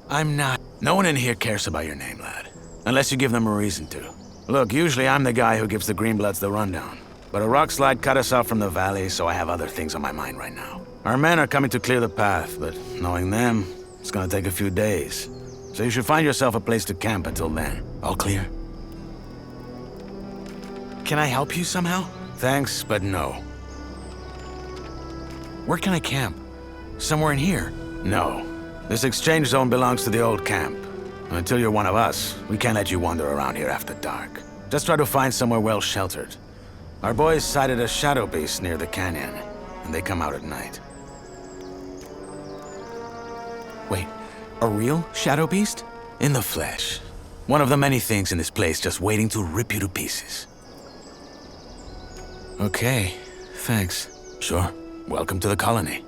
I'm not. No one in here cares about your name, lad. Unless you give them a reason to. Look, usually I'm the guy who gives the Greenbloods the rundown. But a rockslide cut us off from the valley, so I have other things on my mind right now. Our men are coming to clear the path, but knowing them, it's gonna take a few days. So you should find yourself a place to camp until then. All clear? Can I help you somehow? Thanks, but no. Where can I camp? Somewhere in here? No. This exchange zone belongs to the old camp. Until you're one of us, we can't let you wander around here after dark. Just try to find somewhere well sheltered. Our boys sighted a shadow beast near the canyon, and they come out at night. Wait, a real shadow beast? In the flesh. One of the many things in this place just waiting to rip you to pieces. Okay, thanks. Sure. Welcome to the colony.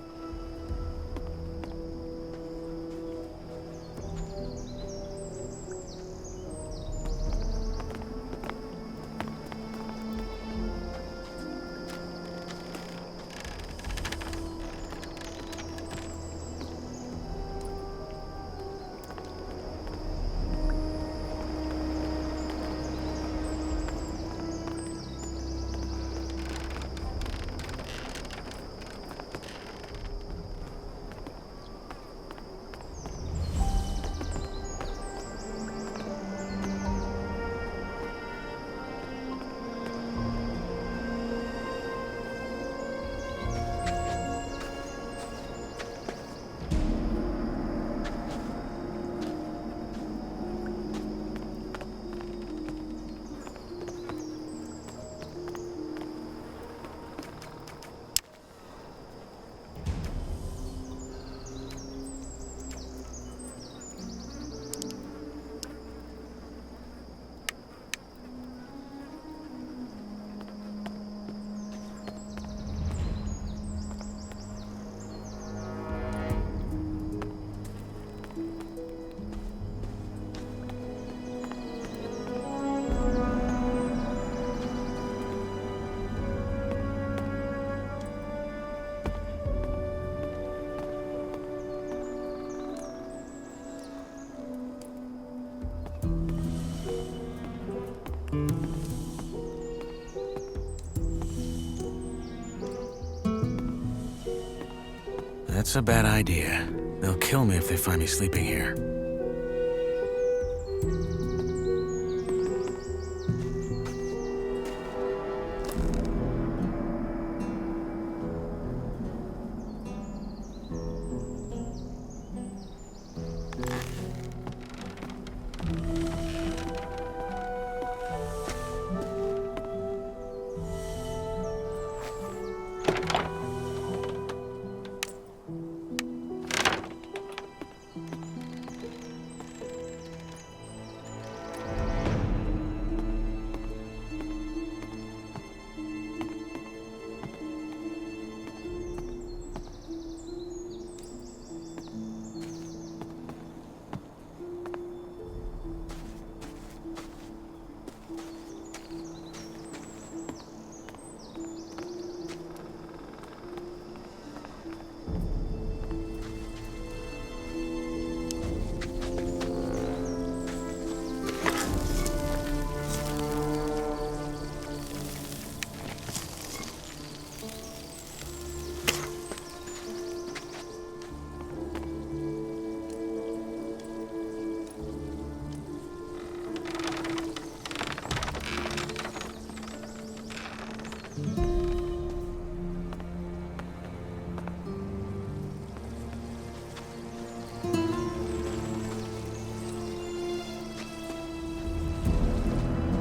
That's a bad idea. They'll kill me if they find me sleeping here.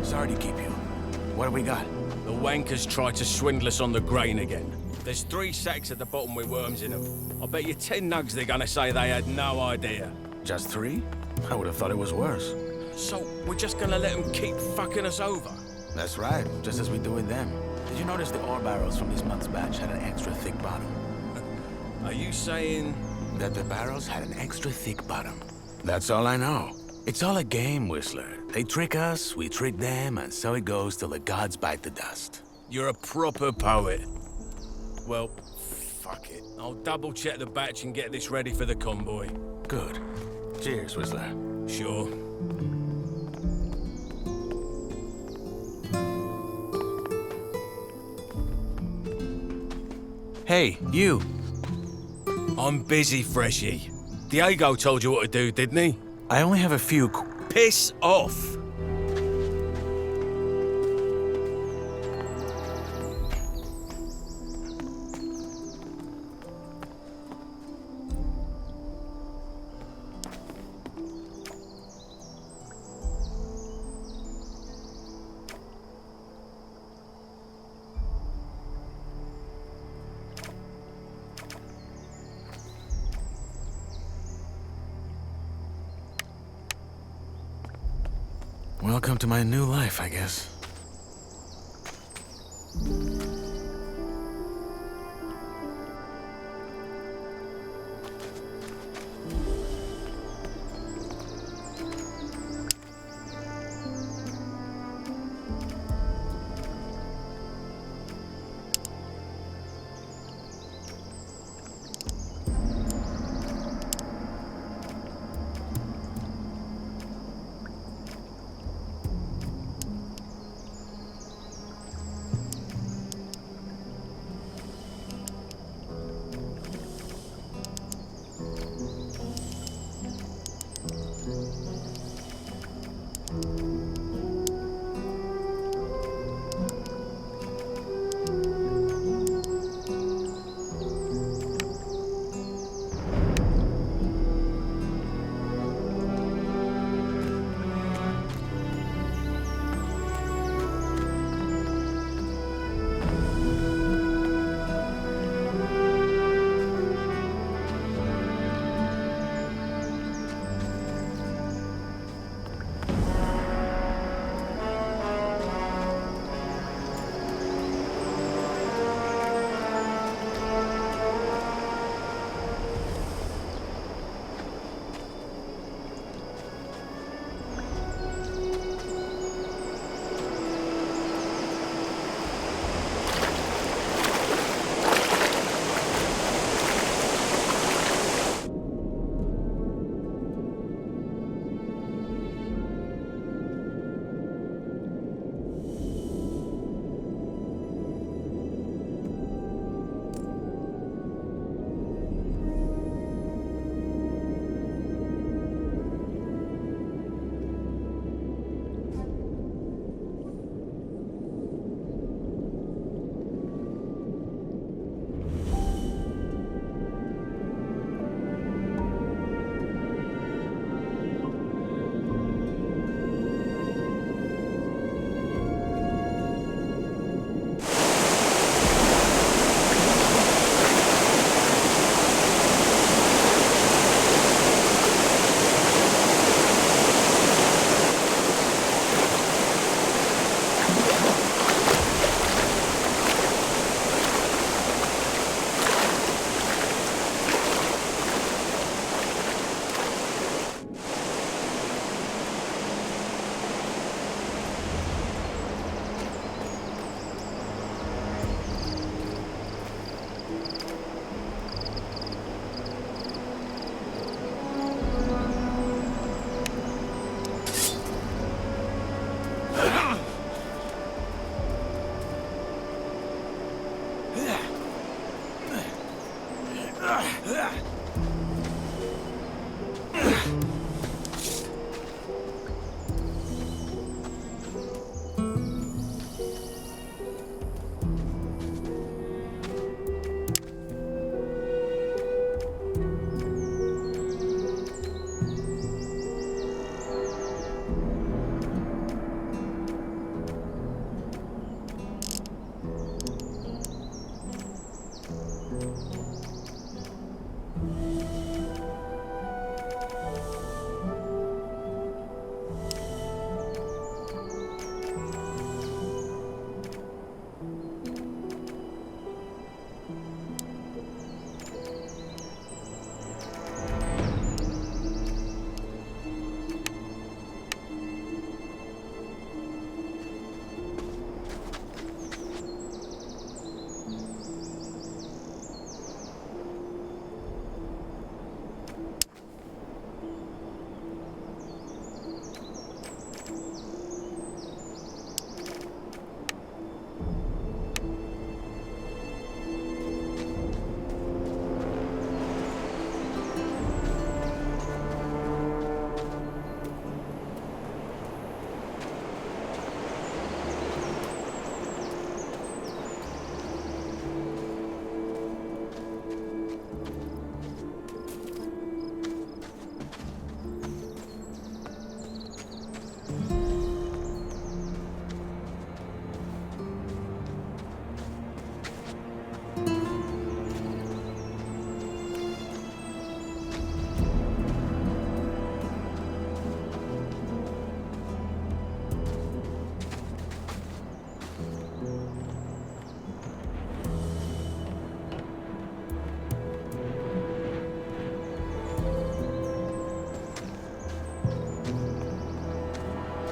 Sorry to keep you. What have we got? The wankers tried to swindle us on the grain again. There's 3 sacks at the bottom with worms in them. I bet you 10 nugs they're gonna say they had no idea. Just 3? I would have thought it was worse. So, we're just gonna let them keep fucking us over? That's right, just as we do with them. Did you notice the ore barrels from this month's batch had an extra thick bottom? Are you saying... that the barrels had an extra thick bottom? That's all I know. It's all a game, Whistler. They trick us, we trick them, and so it goes till the gods bite the dust. You're a proper poet. Well, fuck it. I'll double-check the batch and get this ready for the convoy. Good. Cheers, Whistler. Sure. Hey, you. I'm busy, Freshie. Diego told you what to do, didn't he? I only have a few Piss off! Welcome to my new life, I guess.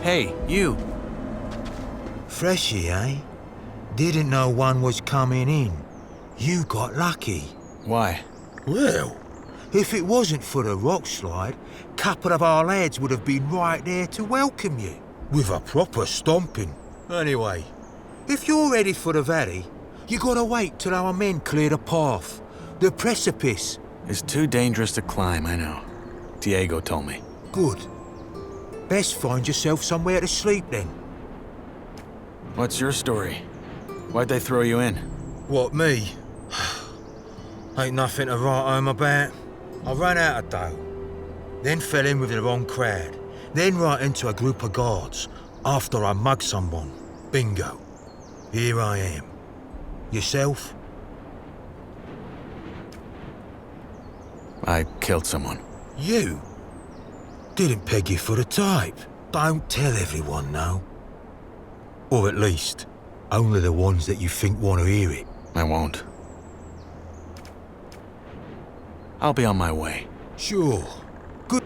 Hey, you. Freshy, eh? Didn't know one was coming in. You got lucky. Why? Well, if it wasn't for the rock slide, couple of our lads would have been right there to welcome you. With a proper stomping. Anyway, if you're ready for the valley, you gotta wait till our men clear the path. The precipice. It's too dangerous to climb, I know. Diego told me. Good. Best find yourself somewhere to sleep then. What's your story? Why'd they throw you in? What, me? Ain't nothing to write home about. I ran out of dough. Then fell in with the wrong crowd. Then right into a group of guards. After I mugged someone. Bingo. Here I am. Yourself? I killed someone. You? Didn't peg you for the type. Don't tell everyone, no. Or at least, only the ones that you think want to hear it. I won't. I'll be on my way. Sure. Good.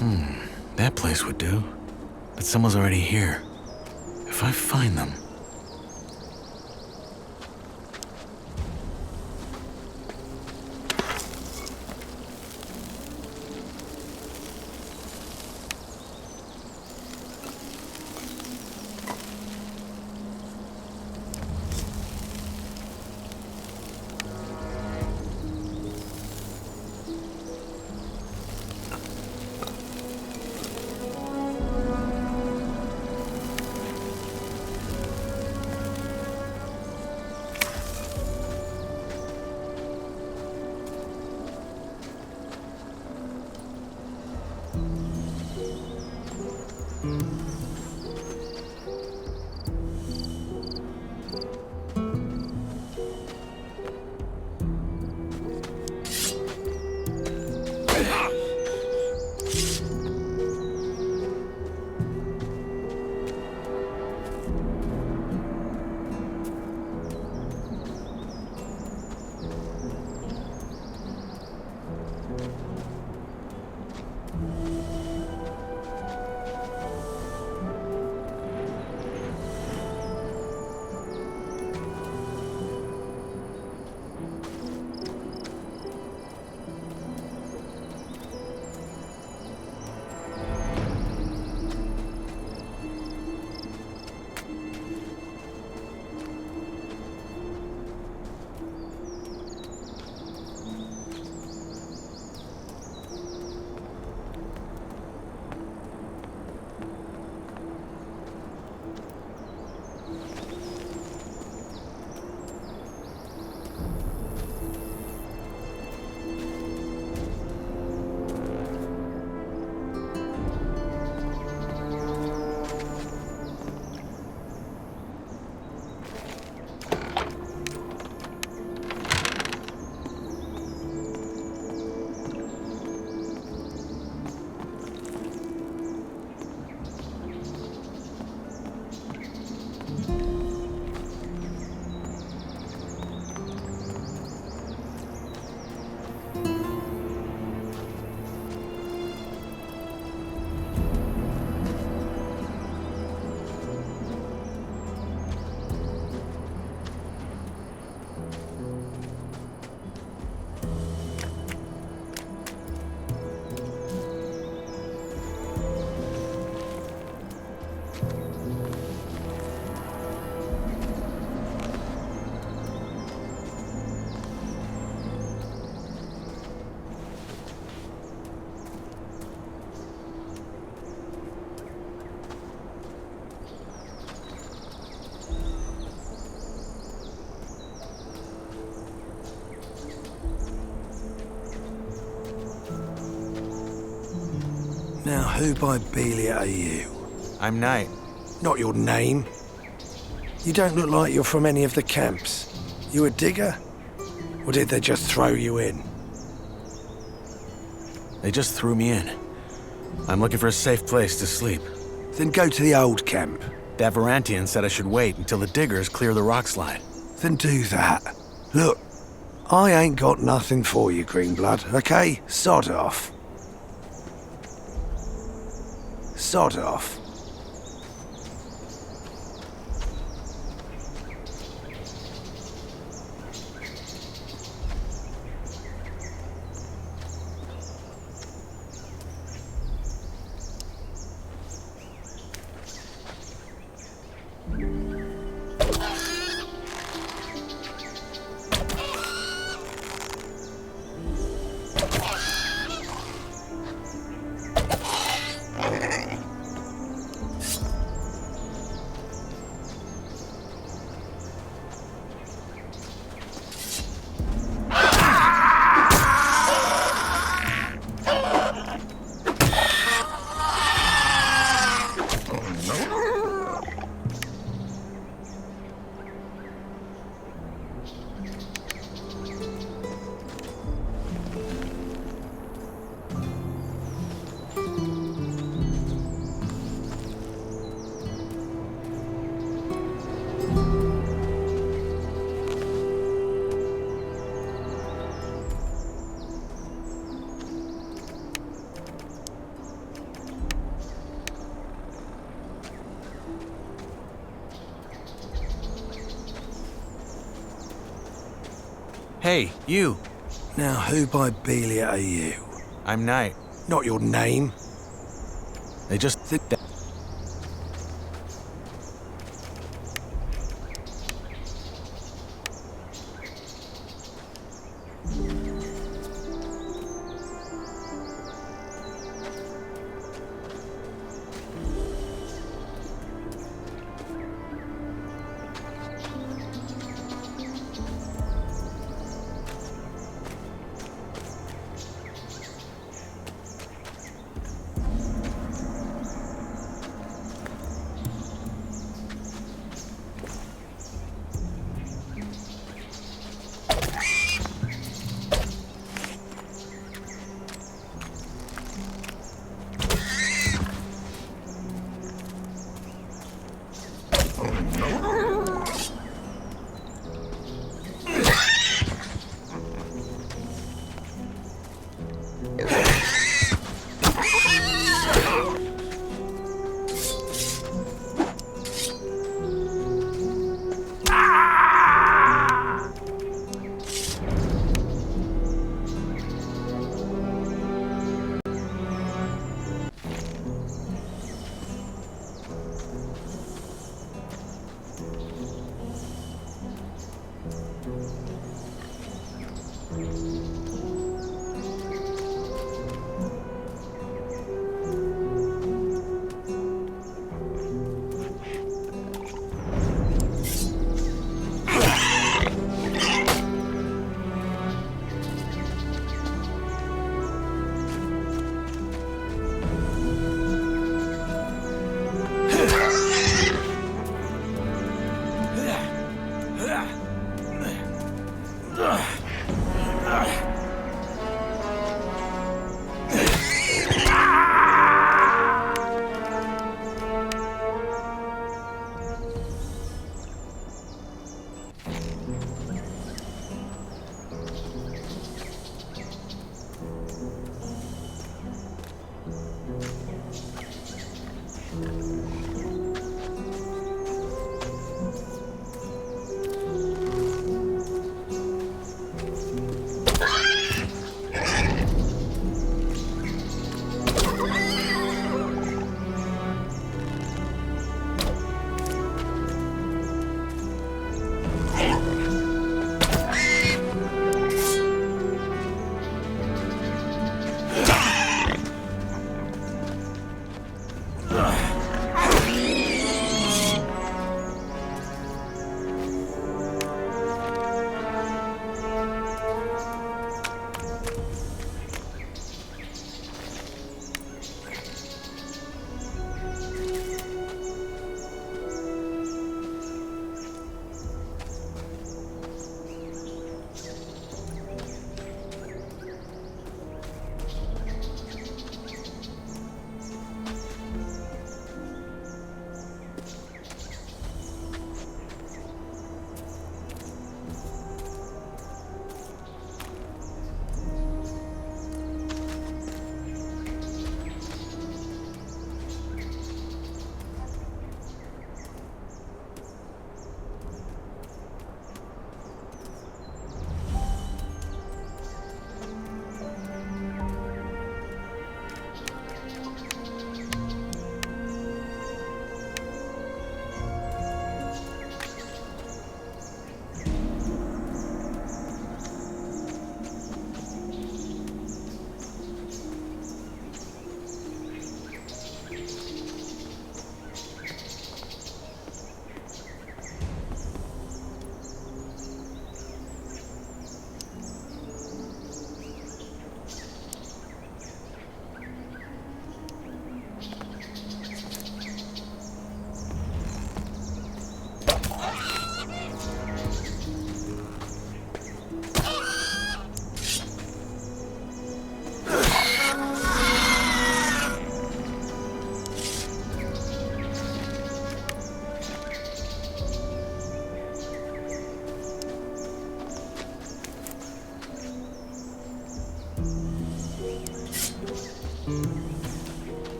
That place would do. But someone's already here. If I find them... Now, who by Belia are you? I'm Knight. Not your name. You don't look like you're from any of the camps. You a digger? Or did they just throw you in? They just threw me in. I'm looking for a safe place to sleep. Then go to the old camp. That Varantian said I should wait until the diggers clear the rock slide. Then do that. Look, I ain't got nothing for you, Greenblood, okay? Sod off. Sod off. Hey, you. Now, who by Belia are you? I'm Knight. Not your name. They just sit down.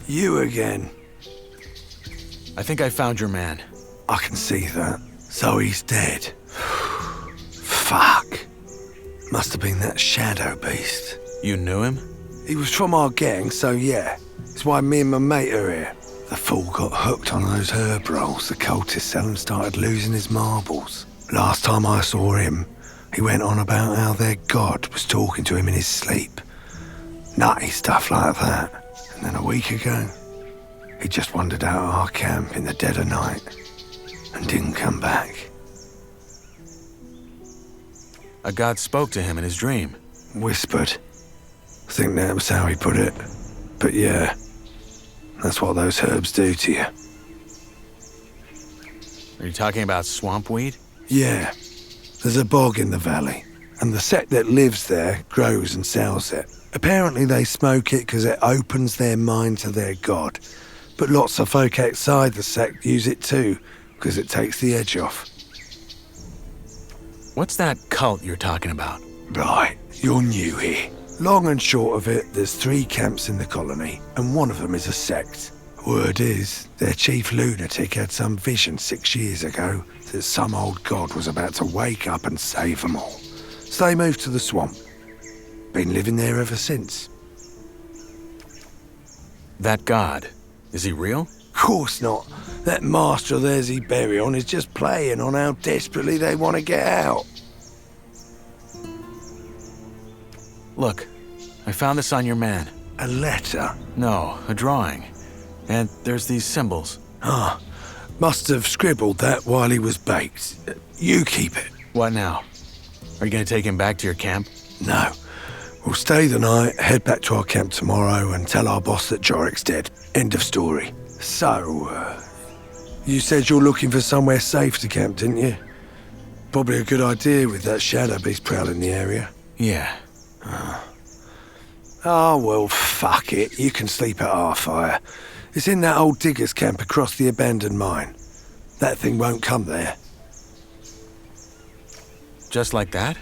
You again. I think I found your man. I can see that. So he's dead. Fuck. Must have been that shadow beast. You knew him? He was from our gang, so yeah. It's why me and my mate are here. The fool got hooked on those herb rolls the cultists sell and started losing his marbles. Last time I saw him, he went on about how their god was talking to him in his sleep. Nutty stuff like that. And then a week ago, he just wandered out of our camp in the dead of night and didn't come back. A god spoke to him in his dream. Whispered. I think that was how he put it. But yeah, that's what those herbs do to you. Are you talking about swamp weed? Yeah, there's a bog in the valley, and the sect that lives there grows and sells it. Apparently they smoke it because it opens their mind to their god. But lots of folk outside the sect use it too, because it takes the edge off. What's that cult you're talking about? Right, you're new here. Long and short of it, there's 3 camps in the colony, and one of them is a sect. Word is, their chief lunatic had some vision 6 years ago that some old god was about to wake up and save them all. So they moved to the swamp. Been living there ever since. That god, is he real? Course not. That master of theirs he bury on is just playing on how desperately they want to get out. Look, I found this on your man. A letter? No, a drawing. And there's these symbols. Ah, must have scribbled that while he was baked. You keep it. What now? Are you gonna take him back to your camp? No. We'll stay the night, head back to our camp tomorrow and tell our boss that Jorik's dead. End of story. So, you said you're looking for somewhere safe to camp, didn't you? Probably a good idea with that shadow beast prowling the area. Yeah. Oh, well, fuck it. You can sleep at our fire. It's in that old digger's camp across the abandoned mine. That thing won't come there. Just like that?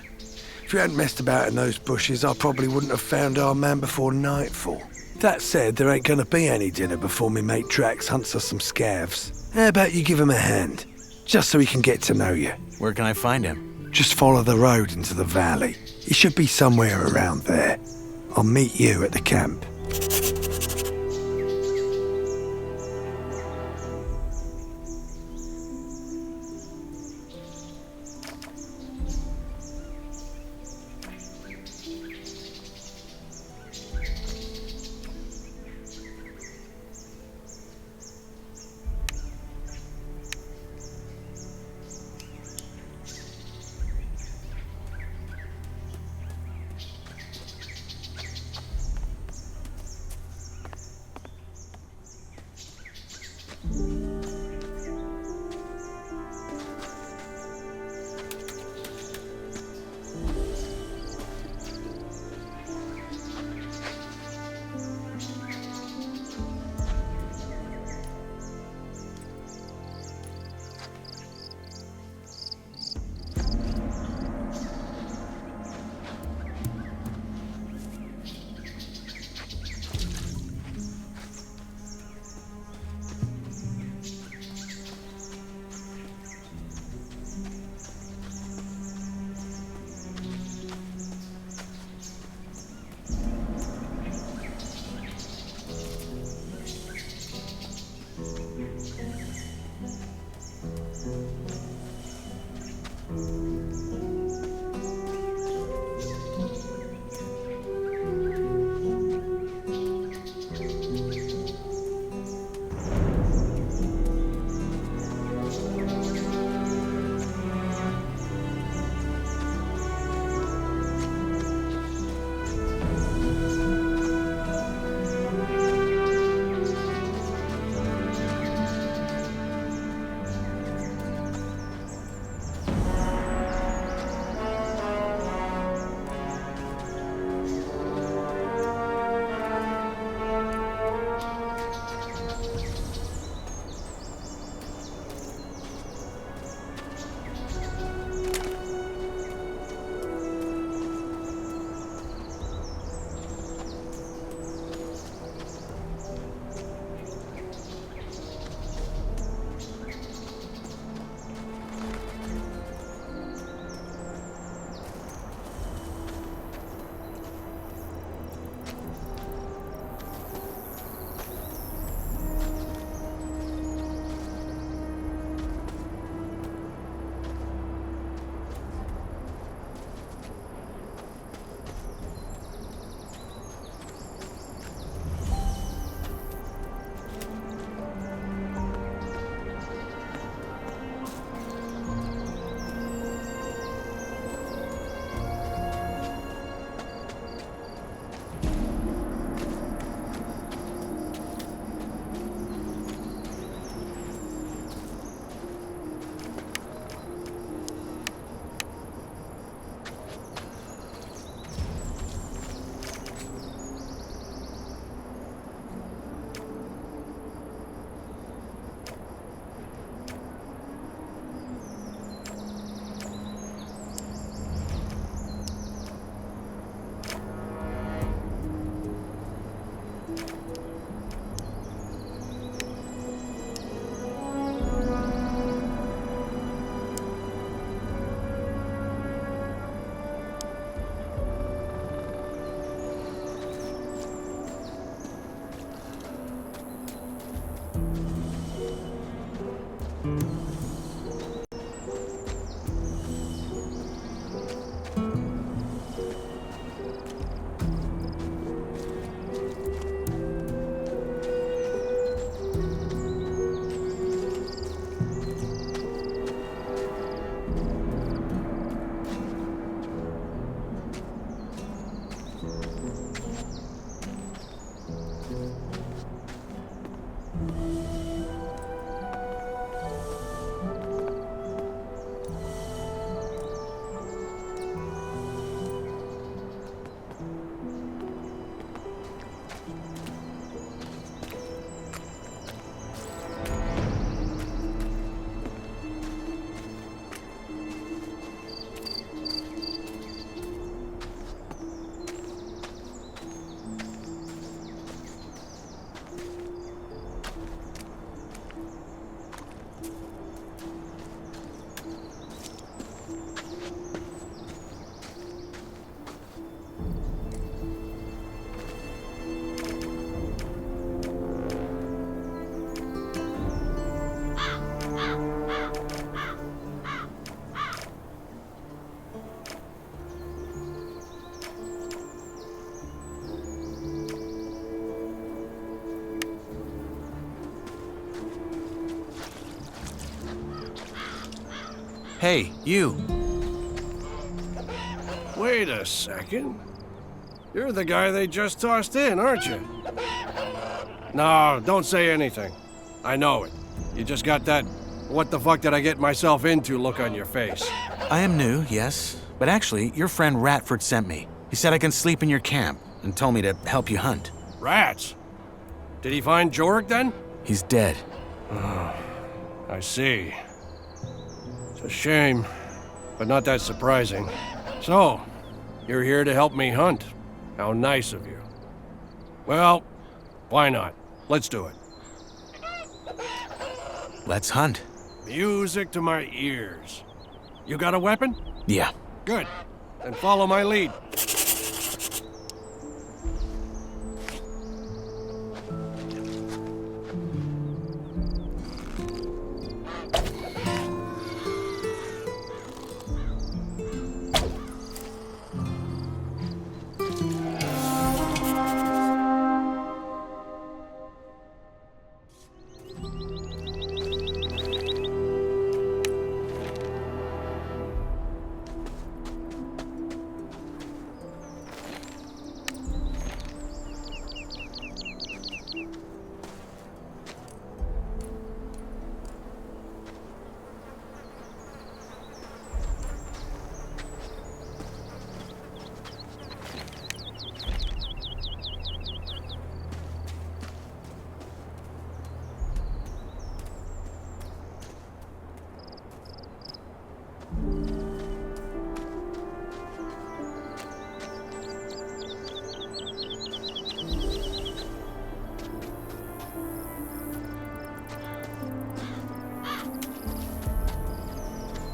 If you hadn't messed about in those bushes, I probably wouldn't have found our man before nightfall. That said, there ain't gonna be any dinner before me mate Drax hunts us some scavs. How about you give him a hand? Just so he can get to know you. Where can I find him? Just follow the road into the valley. He should be somewhere around there. I'll meet you at the camp. Hey, you. Wait a second. You're the guy they just tossed in, aren't you? No, don't say anything. I know it. You just got that what the fuck did I get myself into look on your face. I am new, yes. But actually, your friend Ratford sent me. He said I can sleep in your camp and told me to help you hunt. Rats? Did he find Jorg then? He's dead. Oh, I see. It's a shame, but not that surprising. So, you're here to help me hunt. How nice of you. Well, why not? Let's do it. Let's hunt. Music to my ears. You got a weapon? Yeah. Good. Then follow my lead.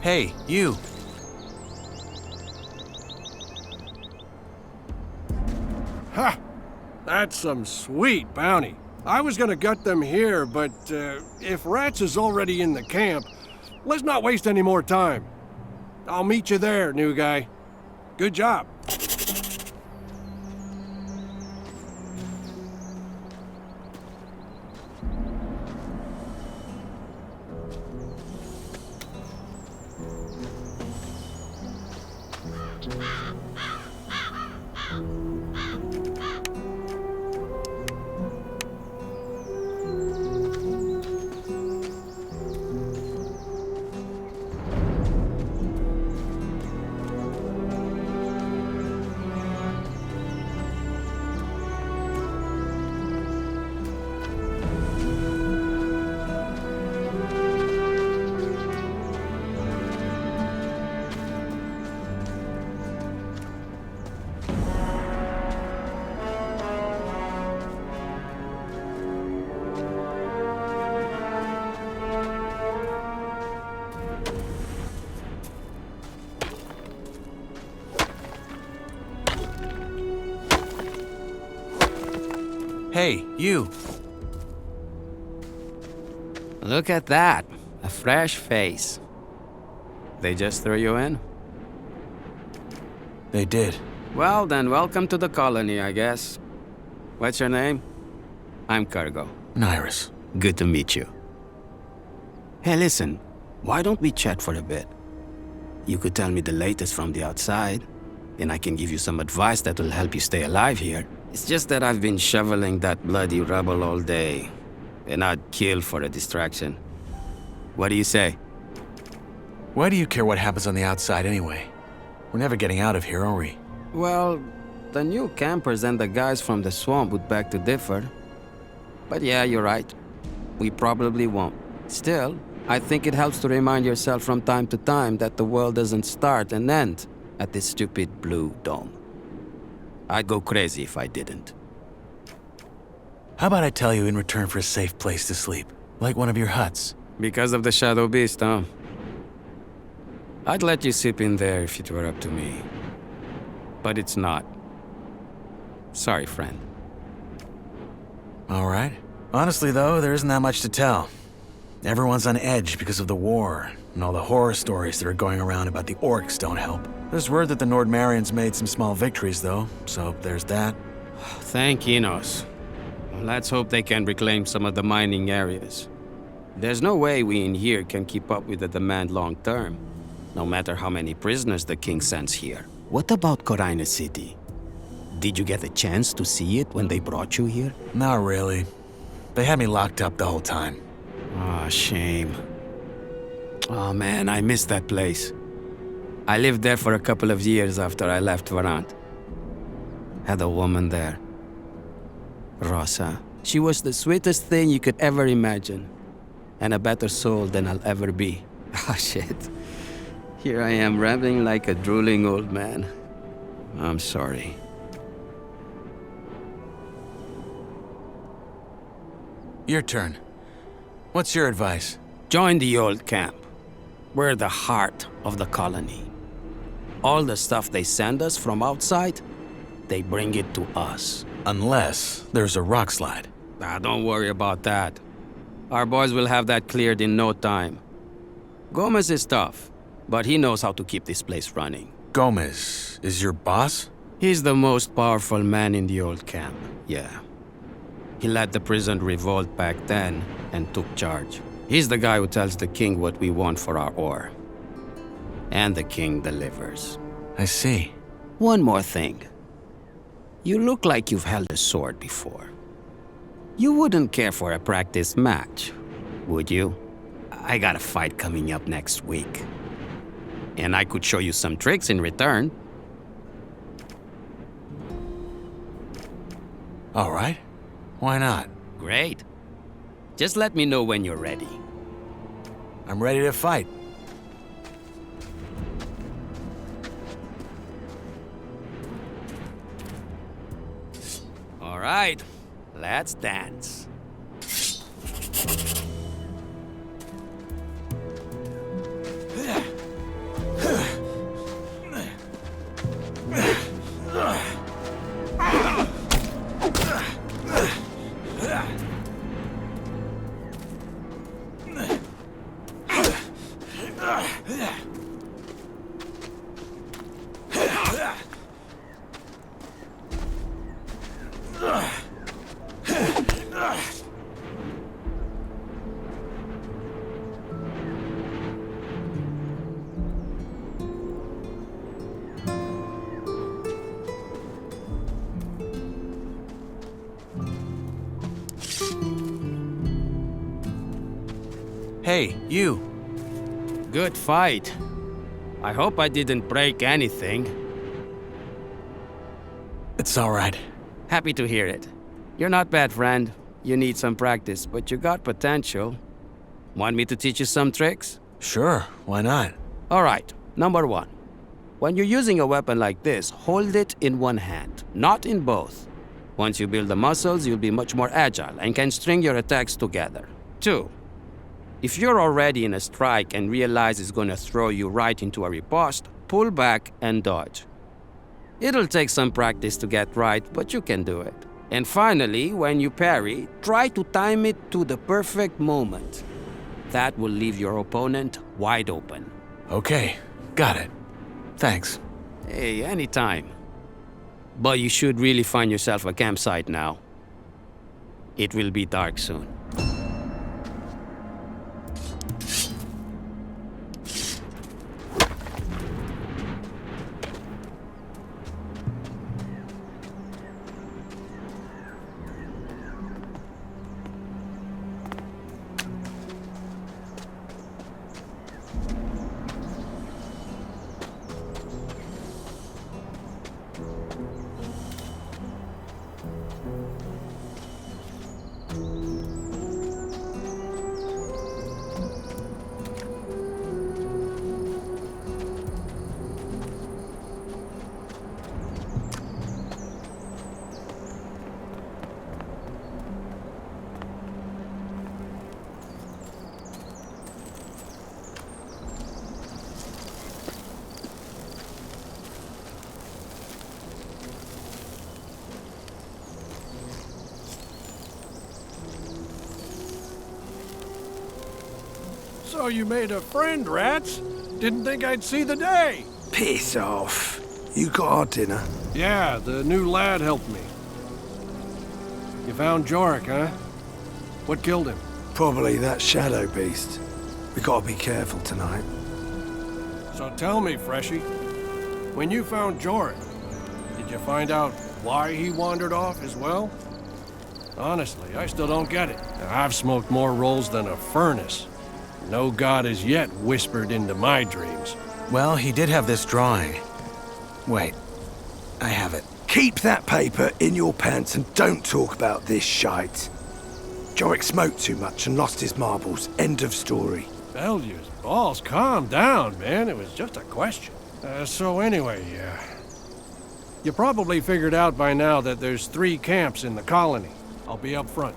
Hey, you. Ha! That's some sweet bounty. I was gonna gut them here, but if Rats is already in the camp, let's not waste any more time. I'll meet you there, new guy. Good job. Hey, you. Look at that. A fresh face. They just threw you in? They did. Well, then welcome to the colony, I guess. What's your name? I'm Cargo. Nyras. Good to meet you. Hey, listen. Why don't we chat for a bit? You could tell me the latest from the outside, and I can give you some advice that will help you stay alive here. It's just that I've been shoveling that bloody rubble all day, and I'd kill for a distraction. What do you say? Why do you care what happens on the outside anyway? We're never getting out of here, are we? Well, the new campers and the guys from the swamp would beg to differ. But yeah, you're right. We probably won't. Still, I think it helps to remind yourself from time to time that the world doesn't start and end at this stupid blue dome. I'd go crazy if I didn't. How about I tell you in return for a safe place to sleep? Like one of your huts? Because of the Shadow Beast, huh? I'd let you sleep in there if it were up to me. But it's not. Sorry, friend. All right. Honestly, though, there isn't that much to tell. Everyone's on edge because of the war, and all the horror stories that are going around about the orcs don't help. There's word that the Nordmarians made some small victories, though, so there's that. Thank Enos. Let's hope they can reclaim some of the mining areas. There's no way we in here can keep up with the demand long term. no matter how many prisoners the king sends here. What about Corina City? Did you get a chance to see it when they brought you here? Not really. They had me locked up the whole time. Ah, shame. Oh man, I miss that place. I lived there for a couple of years after I left Varant. Had a woman there. Rosa. She was the sweetest thing you could ever imagine. And a better soul than I'll ever be. Ah, shit. Here I am rambling like a drooling old man. I'm sorry. Your turn. What's your advice? Join the old camp. We're the heart of the colony. All the stuff they send us from outside, they bring it to us. Unless there's a rock slide. Ah, don't worry about that. Our boys will have that cleared in no time. Gomez is tough, but he knows how to keep this place running. Gomez is your boss? He's the most powerful man in the old camp, yeah. He led the prison revolt back then and took charge. He's the guy who tells the king what we want for our ore. And the king delivers. I see. One more thing. You look like you've held a sword before. You wouldn't care for a practice match, would you? I got a fight coming up next week. And I could show you some tricks in return. All right. Why not? Great. Just let me know when you're ready. I'm ready to fight. All right, let's dance. Hey, you. Good fight. I hope I didn't break anything. It's all right. Happy to hear it. You're not bad, friend. You need some practice, but you got potential. Want me to teach you some tricks? Sure, why not? All right, number one. When you're using a weapon like this, hold it in one hand, not in both. Once you build the muscles, you'll be much more agile and can string your attacks together. Two, if you're already in a strike and realize it's gonna throw you right into a riposte, pull back and dodge. It'll take some practice to get right, but you can do it. And finally, when you parry, try to time it to the perfect moment. That will leave your opponent wide open. Okay, got it. Thanks. Hey, anytime. But you should really find yourself a campsite now. It will be dark soon. So you made a friend, Rats? Didn't think I'd see the day. Piss off. You got our dinner? Yeah, the new lad helped me. You found Jorik, huh? What killed him? Probably that shadow beast. We gotta be careful tonight. So tell me, Freshie, when you found Jorik, did you find out why he wandered off as well? Honestly, I still don't get it. I've smoked more rolls than a furnace. No god has yet whispered into my dreams. Well, he did have this drawing. Wait, I have it. Keep that paper in your pants and don't talk about this shite. Jorik smoked too much and lost his marbles. End of story. Belgius, balls, calm down, man. It was just a question. So anyway, you probably figured out by now that there's 3 camps in the colony. I'll be up front.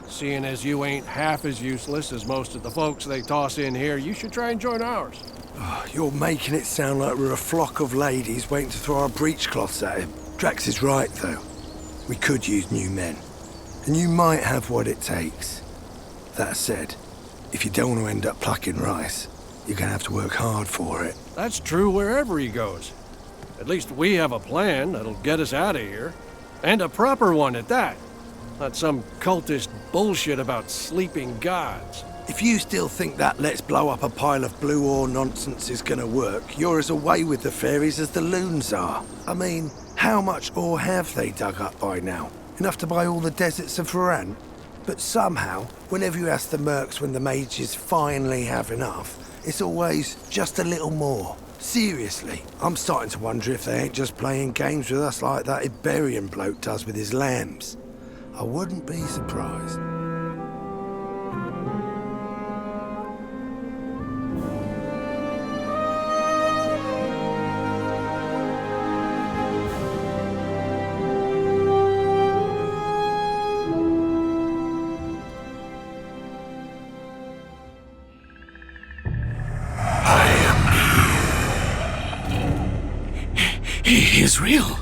Seeing as you ain't half as useless as most of the folks they toss in here, you should try and join ours. Oh, you're making it sound like we're a flock of ladies waiting to throw our breechcloths at him. Drax is right, though. We could use new men. And you might have what it takes. That said, if you don't want to end up plucking rice, you're gonna have to work hard for it. That's true wherever he goes. At least we have a plan that'll get us out of here. And a proper one at that. Not some cultist bullshit about sleeping gods. If you still think that let's blow up a pile of blue ore nonsense is gonna work, you're as away with the fairies as the loons are. I mean, how much ore have they dug up by now? Enough to buy all the deserts of Varan? But somehow, whenever you ask the mercs when the mages finally have enough, it's always just a little more. Seriously, I'm starting to wonder if they ain't just playing games with us like that Iberian bloke does with his lambs. I wouldn't be surprised. He is real.